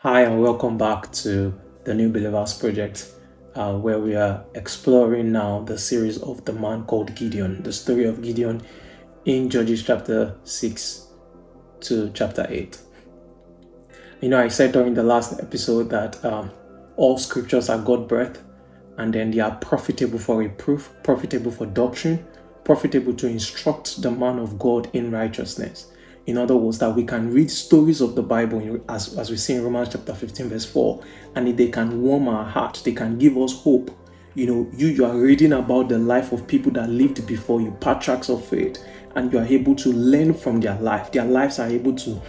Hi, and welcome back to the New Believers Project, where we are exploring now the series of the man called Gideon, the story of Gideon in Judges chapter 6 to chapter 8. I said during the last episode that all scriptures are God breathed, and then they are profitable for reproof, profitable for doctrine, profitable to instruct the man of God in righteousness. In other words, that we can read stories of the Bible as we see in Romans chapter 15 verse 4, and they can warm our heart, they can give us hope. You are reading about the life of people that lived before you, patriarchs of faith, and you are able to learn from their life. Their lives are able to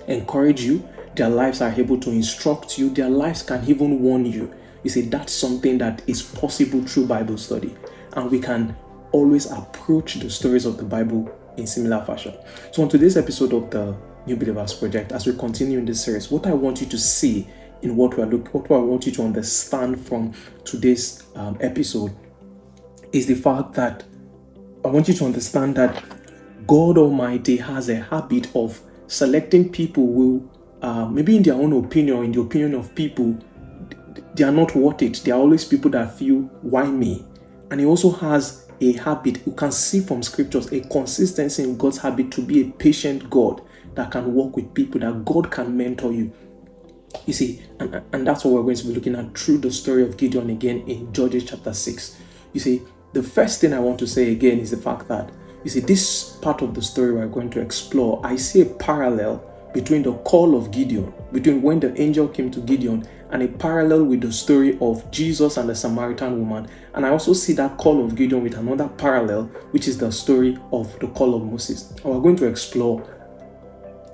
encourage you, their lives are able to instruct you, their lives can even warn you. You see, that's something that is possible through Bible study, and we can always approach the stories of the Bible in similar fashion. So on today's episode of the New Believers Project, as we continue in this series, what I want you to see in what I want you to understand from today's episode is the fact that I want you to understand that God Almighty has a habit of selecting people who, maybe in their own opinion, in the opinion of people, they are not worth it. They are always people that feel, why me? And he also has a habit, you can see from scriptures, a consistency in God's habit to be a patient God that can work with people, that God can mentor you. You see, and that's what we're going to be looking at through the story of Gideon again in Judges chapter 6. You see, the first thing I want to say again is the fact that, you see, this part of the story we're going to explore, I see a parallel between the call of Gideon, between when the angel came to Gideon, and a parallel with the story of Jesus and the Samaritan woman. And I also see that call of Gideon with another parallel, which is the story of the call of Moses. And we're going to explore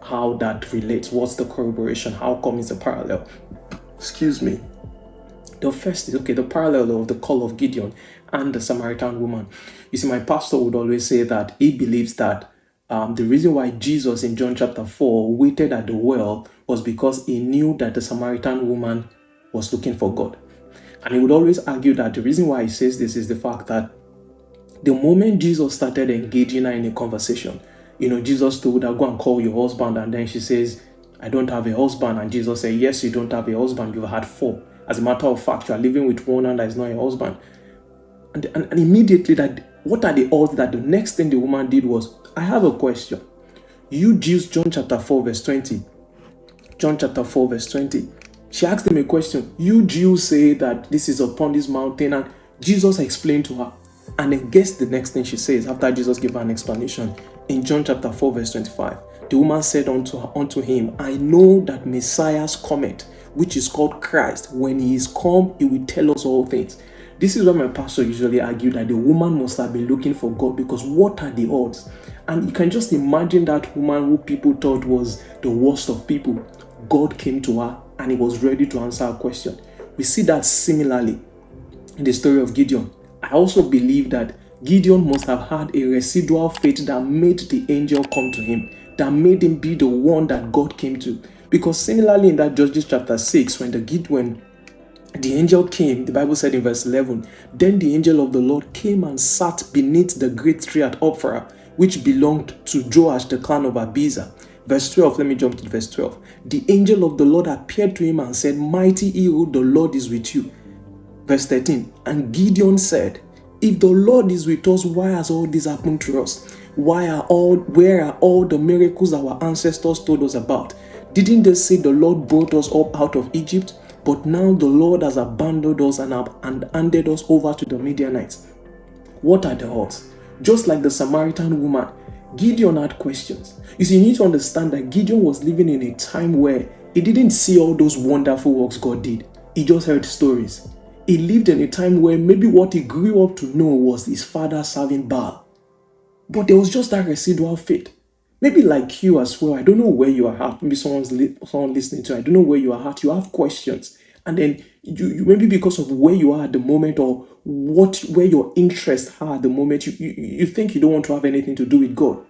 how that relates, what's the corroboration, how come it's a parallel. Excuse me. The first is, the parallel of the call of Gideon and the Samaritan woman. You see, my pastor would always say that he believes that the reason why Jesus in John chapter 4 waited at the well was because he knew that the Samaritan woman was looking for God. And he would always argue that the reason why he says this is the fact that the moment Jesus started engaging her in a conversation, Jesus told her, go and call your husband. And then she says, I don't have a husband. And Jesus said, yes, you don't have a husband. You've had 4. As a matter of fact, you are living with one and that is not your husband. And immediately, what are the odds that the next thing the woman did was, I have a question. You Jews, John chapter 4 verse 20. John chapter 4 verse 20. She asked him a question. You Jews say that this is upon this mountain, and Jesus explained to her. And then guess the next thing she says after Jesus gave her an explanation. In John chapter 4 verse 25, the woman said unto him, I know that Messiah's cometh, which is called Christ. When he is come, he will tell us all things. This is why my pastor usually argued that the woman must have been looking for God, because what are the odds? And you can just imagine that woman who people thought was the worst of people. God came to her and he was ready to answer her question. We see that similarly in the story of Gideon. I also believe that Gideon must have had a residual faith that made the angel come to him, that made him be the one that God came to. Because similarly in that Judges chapter 6, when the angel came, the Bible said in verse 11, then the angel of the Lord came and sat beneath the great tree at Ophrah, which belonged to Joash, the clan of Abiezer. Verse 12, let me jump to verse 12. The angel of the Lord appeared to him and said, mighty hero, the Lord is with you. Verse 13, and Gideon said, if the Lord is with us, why has all this happened to us? Where are all the miracles our ancestors told us about? Didn't they say the Lord brought us up out of Egypt? But now the Lord has abandoned us and handed us over to the Midianites. What are the odds? Just like the Samaritan woman, Gideon had questions. You see, you need to understand that Gideon was living in a time where he didn't see all those wonderful works God did. He just heard stories. He lived in a time where maybe what he grew up to know was his father serving Baal. But there was just that residual faith. Maybe like you as well. I don't know where you are at. Maybe someone listening to. I don't know where you are at. You have questions, and then you maybe because of where you are at the moment, or where your interests are at the moment, you think you don't want to have anything to do with God.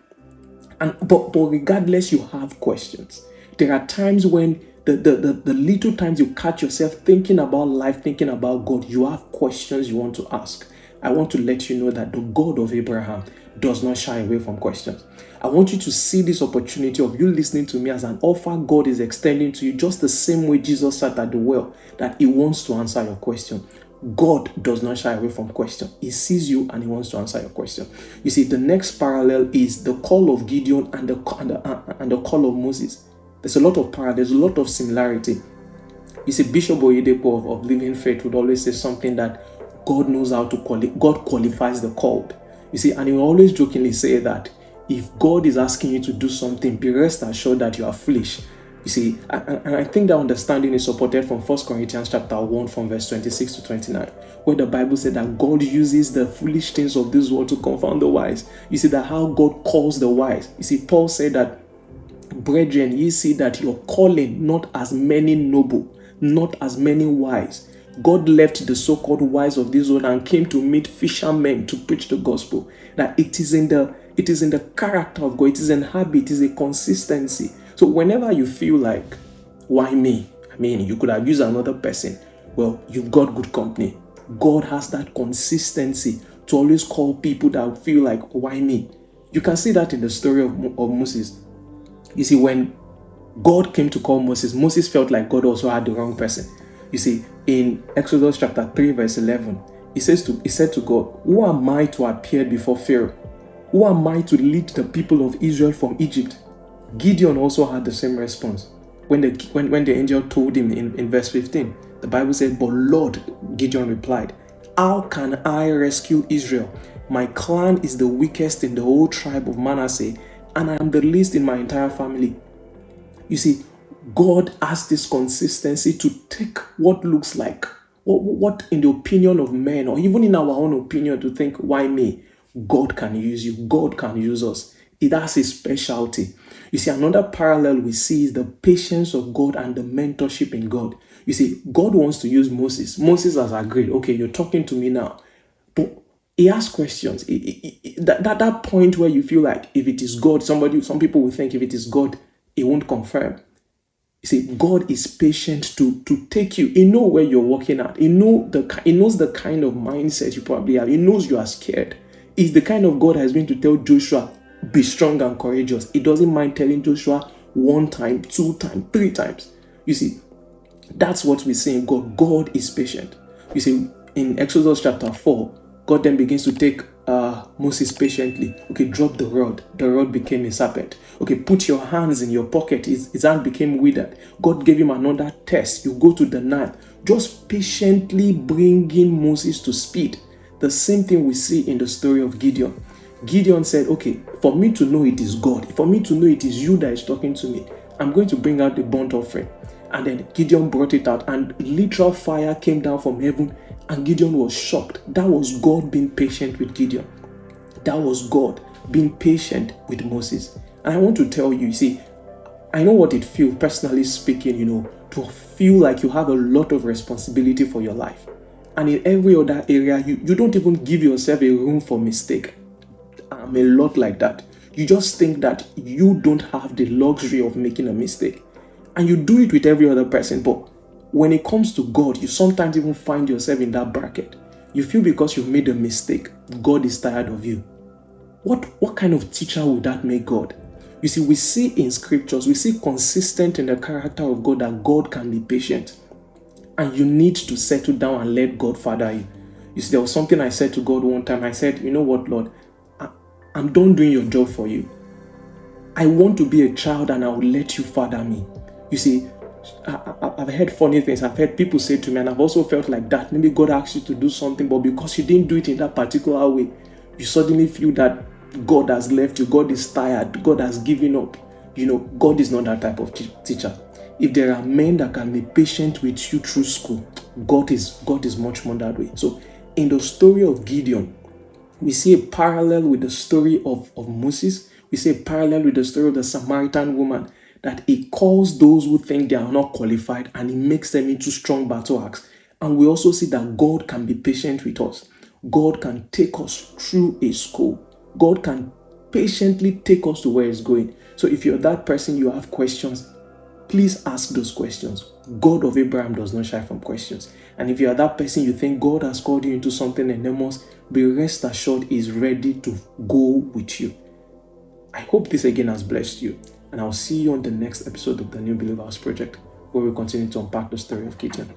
But regardless, you have questions. There are times when the little times you catch yourself thinking about life, thinking about God, you have questions you want to ask. I want to let you know that the God of Abraham, does not shy away from questions. I want you to see this opportunity of you listening to me as an offer God is extending to you, just the same way Jesus sat at the well, that he wants to answer your question. God does not shy away from question. He sees you and he wants to answer your question. You see, the next parallel is the call of Gideon and the call of Moses. There's a lot of parallel. There's a lot of similarity. You see, Bishop Oyedepo of Living Faith would always say something that God knows how to God qualifies the called. You see, and he will always jokingly say that if God is asking you to do something, be rest assured that you are foolish. You see, and I think that understanding is supported from 1 Corinthians chapter 1 from verse 26 to 29, where the Bible said that God uses the foolish things of this world to confound the wise. You see that how God calls the wise. You see, Paul said that, brethren, ye see that your calling not as many noble, not as many wise. God left the so-called wise of this world and came to meet fishermen to preach the gospel. That it is in the character of God, it is in habit, it is a consistency. So whenever you feel like, why me? I mean, you could have used another person. Well, you've got good company. God has that consistency to always call people that feel like, why me? You can see that in the story of Moses. You see, when God came to call Moses, Moses felt like God also had the wrong person. You see, in Exodus chapter 3, verse 11, he said to God, who am I to appear before Pharaoh? Who am I to lead the people of Israel from Egypt? Gideon also had the same response. When the angel told him in verse 15, the Bible said, but Lord, Gideon replied, how can I rescue Israel? My clan is the weakest in the whole tribe of Manasseh, and I am the least in my entire family. You see, God has this consistency to take what looks like, what in the opinion of men, or even in our own opinion, to think, why me? God can use you. God can use us. It has a specialty. You see, another parallel we see is the patience of God and the mentorship in God. You see, God wants to use Moses. Moses has agreed, okay, you're talking to me now. But he asks questions. That point where you feel like if it is God, some people will think if it is God, he won't confirm. You see, God is patient to take you. He knows where you're working at. He knows the kind of mindset you probably have. He knows you are scared. He's the kind of God that is going to tell Joshua, be strong and courageous. He doesn't mind telling Joshua 1 time, 2 times, 3 times. You see, that's what we see in God. God is patient. You see, in Exodus chapter 4, God then begins to take Moses patiently. Okay, drop the rod. The rod became a serpent. Okay, put your hands in your pocket. His hand became withered. God gave him another test. You go to the Nile. Just patiently bringing Moses to speed. The same thing we see in the story of Gideon. Gideon said, okay, for me to know it is God, for me to know it is you that is talking to me, I'm going to bring out the burnt offering. And then Gideon brought it out, and literal fire came down from heaven, and Gideon was shocked. That was God being patient with Gideon. That was God being patient with Moses. And I want to tell you, see, I know what it feels, personally speaking, to feel like you have a lot of responsibility for your life. And in every other area, you don't even give yourself a room for mistake. I'm a lot like that. You just think that you don't have the luxury of making a mistake. And you do it with every other person. But when it comes to God, you sometimes even find yourself in that bracket. You feel because you've made a mistake, God is tired of you. What kind of teacher would that make God? You see, we see in scriptures, we see consistent in the character of God that God can be patient. And you need to settle down and let God father you. You see, there was something I said to God one time. I said, you know what, Lord? I'm done doing your job for you. I want to be a child and I will let you father me. You see, I've heard funny things. I've heard people say to me, and I've also felt like that. Maybe God asked you to do something, but because you didn't do it in that particular way, you suddenly feel that God has left you. God is tired. God has given up. God is not that type of teacher. If there are men that can be patient with you through school, God is much more that way. So in the story of Gideon, we see a parallel with the story of Moses. We see a parallel with the story of the Samaritan woman, that he calls those who think they are not qualified and he makes them into strong battle axe. And we also see that God can be patient with us. God can take us through a school. God can patiently take us to where it's going. So if you're that person, you have questions, Please ask those questions. God of Abraham does not shy from questions. And if you are that person, you think God has called you into something enormous, be rest assured He's ready to go with you. I hope this again has blessed you. And I'll see you on the next episode of the New Believers Project, where we continue to unpack the story of Gideon.